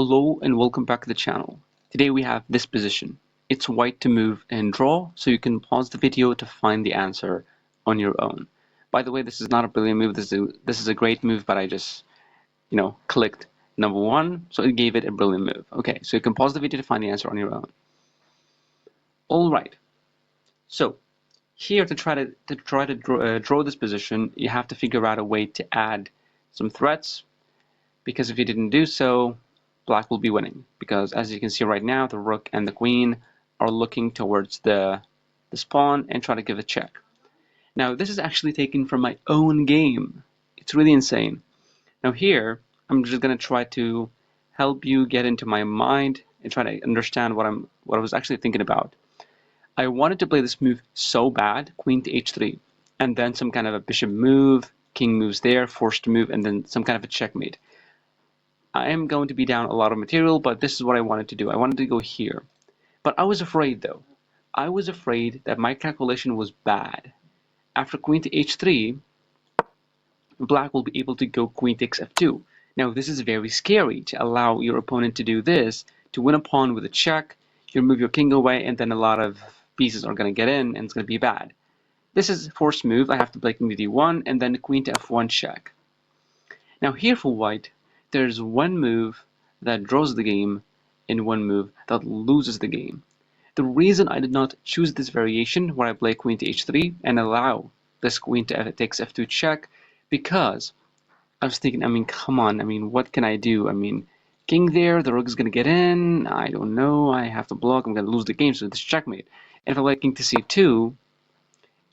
Hello and welcome back to the channel. Today we have this position. It's white to move and draw, so you can pause the video to find the answer on your own. By the way, this is not a brilliant move. This is a great move, but I just, clicked number one, so it gave it a brilliant move. Okay, so you can pause the video to find the answer on your own. All right. So here to try to draw this position, you have to figure out a way to add some threats, because if you didn't do so, black will be winning, because as you can see right now, the rook and the queen are looking towards the pawn and try to give a check. Now this is actually taken from my own game. It's really insane. Now here, I'm just going to try to help you get into my mind and try to understand what I was actually thinking about. I wanted to play this move so bad, queen to h3, and then some kind of a bishop move, king moves there, forced to move, and then some kind of a checkmate. I am going to be down a lot of material, but this is what I wanted to do. I wanted to go here. But I was afraid though. I was afraid that my calculation was bad. After queen to h3, black will be able to go queen takes f2. Now this is very scary to allow your opponent to do this, to win a pawn with a check, you move your king away, and then a lot of pieces are going to get in, and it's going to be bad. This is a forced move. I have to play king to d1, and then queen to f1 check. Now here for white, there's one move that draws the game and one move that loses the game. The reason I did not choose this variation where I play queen to h3 and allow this queen to takes f2 check, because I was thinking, come on, what can I do? King there, the rook is going to get in, I don't know, I have to block, I'm going to lose the game, so this checkmate. And if I play king to c2,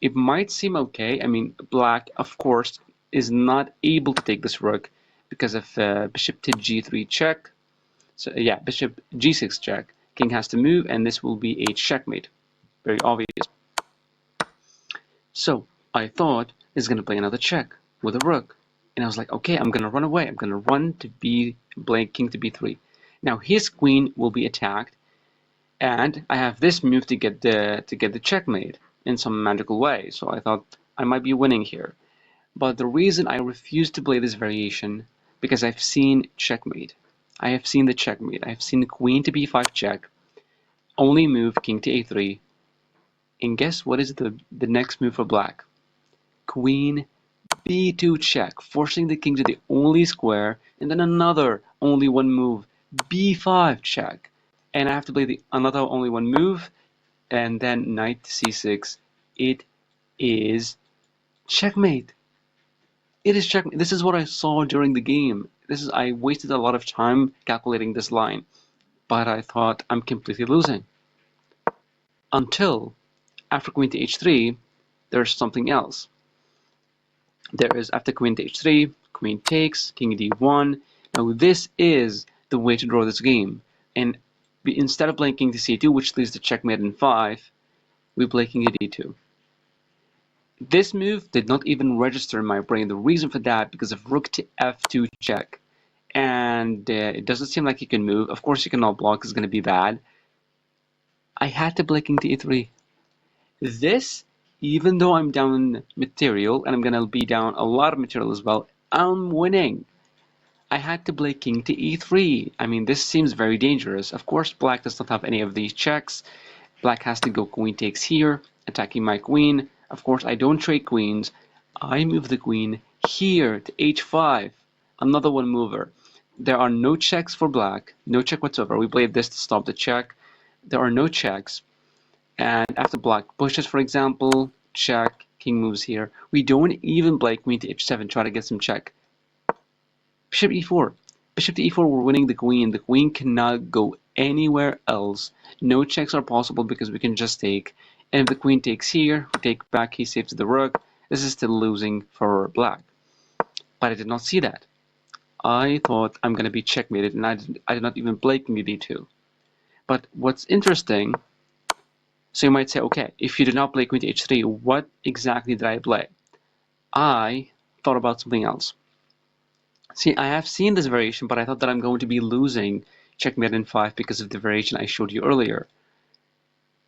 it might seem okay. Black, of course, is not able to take this rook because of bishop to g3 check. So yeah, bishop g6 check. King has to move, and this will be a checkmate. Very obvious. So I thought he's going to play another check with a rook. And I was like, okay, I'm going to run away. I'm going to run to play king to b3. Now his queen will be attacked, and I have this move to get the checkmate in some magical way. So I thought I might be winning here. But the reason I refused to play this variation, because I've seen checkmate. I have seen the checkmate. I have seen queen to b5 check, only move king to a3. And guess what is the next move for black? Queen b2 check, forcing the king to the only square, and then another only one move, b5 check. And I have to play another only one move, and then knight to c6. It is checkmate. It is checkmate. This is what I saw during the game. I wasted a lot of time calculating this line, but I thought I'm completely losing. Until after queen to h3, there's something else. There is after queen to h3, queen takes, king d1. Now this is the way to draw this game. And instead of playing king to c2, which leaves the checkmate in 5, we play king to d2. This move did not even register in my brain. The reason for that, because of rook to f2 check. And it doesn't seem like you can move. Of course you cannot block, it's going to be bad. I had to play king to e3. This, even though I'm down material, and I'm going to be down a lot of material as well, I'm winning. I had to play king to e3. This seems very dangerous. Of course, black does not have any of these checks. Black has to go queen takes here, attacking my queen. Of course, I don't trade queens. I move the queen here to h5. Another one mover. There are no checks for black. No check whatsoever. We played this to stop the check. There are no checks. And after black pushes, for example, check, king moves here. We don't even play queen to h7, try to get some check. Bishop e4. Bishop to e4, we're winning the queen. The queen cannot go anywhere else. No checks are possible because we can just take. And if the queen takes here, we take back, he saves the rook. This is still losing for black. But I did not see that. I thought I'm going to be checkmated, and I did not even play king to d2. But what's interesting, so you might say, okay, if you did not play queen to h3, what exactly did I play? I thought about something else. See, I have seen this variation, but I thought that I'm going to be losing checkmate in 5 because of the variation I showed you earlier.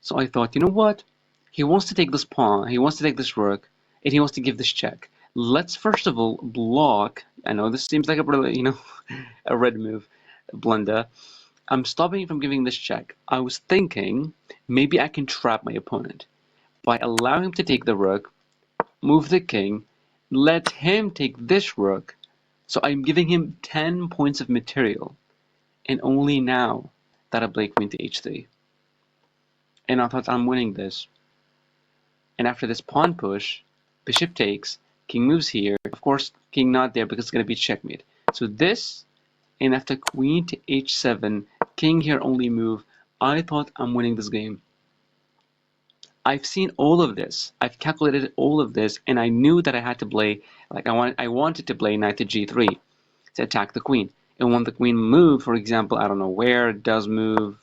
So I thought, you know what? He wants to take this pawn, he wants to take this rook, and he wants to give this check. Let's first of all block. I know this seems like a red move. blunder. I'm stopping from giving this check. I was thinking maybe I can trap my opponent by allowing him to take the rook, move the king, let him take this rook. So I'm giving him 10 points of material. And only now that I play queen to h3. And I thought I'm winning this. And after this pawn push, bishop takes, king moves here. Of course, king not there because it's going to be checkmate. So this, and after queen to h7, king here only move. I thought I'm winning this game. I've seen all of this. I've calculated all of this, and I knew that I had to play, like I wanted to play knight to g3 to attack the queen. And when the queen moved, for example, I don't know where it does move,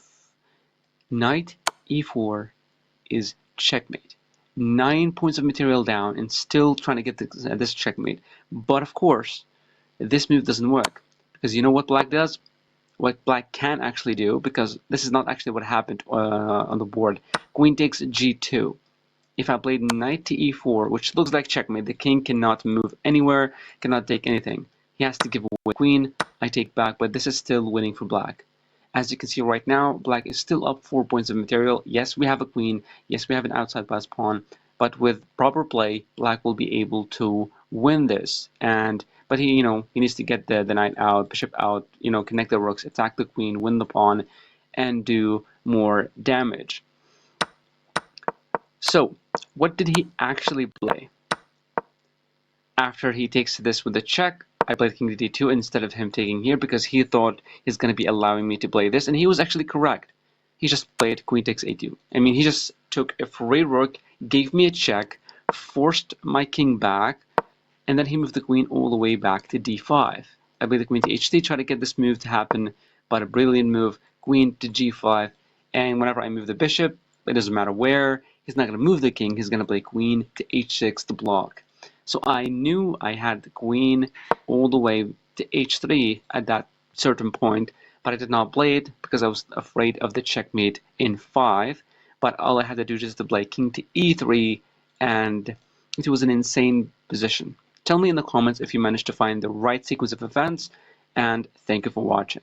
knight e4 is checkmate. 9 points of material down and still trying to get this checkmate. But of course, this move doesn't work. Because you know what black does? What black can actually do, because this is not actually what happened on the board. Queen takes g2. If I played knight to e4, which looks like checkmate, the king cannot move anywhere, cannot take anything. He has to give away queen. I take back, but this is still winning for black. As you can see right now, black is still up 4 points of material. Yes, we have a queen. Yes, we have an outside pass pawn. But with proper play, black will be able to win this. But he needs to get the knight out, bishop out, connect the rooks, attack the queen, win the pawn, and do more damage. So, what did he actually play? After he takes this with a check, I played king to d2 instead of him taking here because he thought he's going to be allowing me to play this, and he was actually correct. He just played queen takes a2. I mean, he just took a free rook, gave me a check, forced my king back, and then he moved the queen all the way back to d5. I played the queen to h3, try to get this move to happen, but a brilliant move, queen to g5, and whenever I move the bishop, it doesn't matter where, he's not going to move the king, he's going to play queen to h6 to block. So I knew I had the queen all the way to h3 at that certain point, but I did not play it because I was afraid of the checkmate in 5. But all I had to do just to play king to e3, and it was an insane position. Tell me in the comments if you managed to find the right sequence of events, and thank you for watching.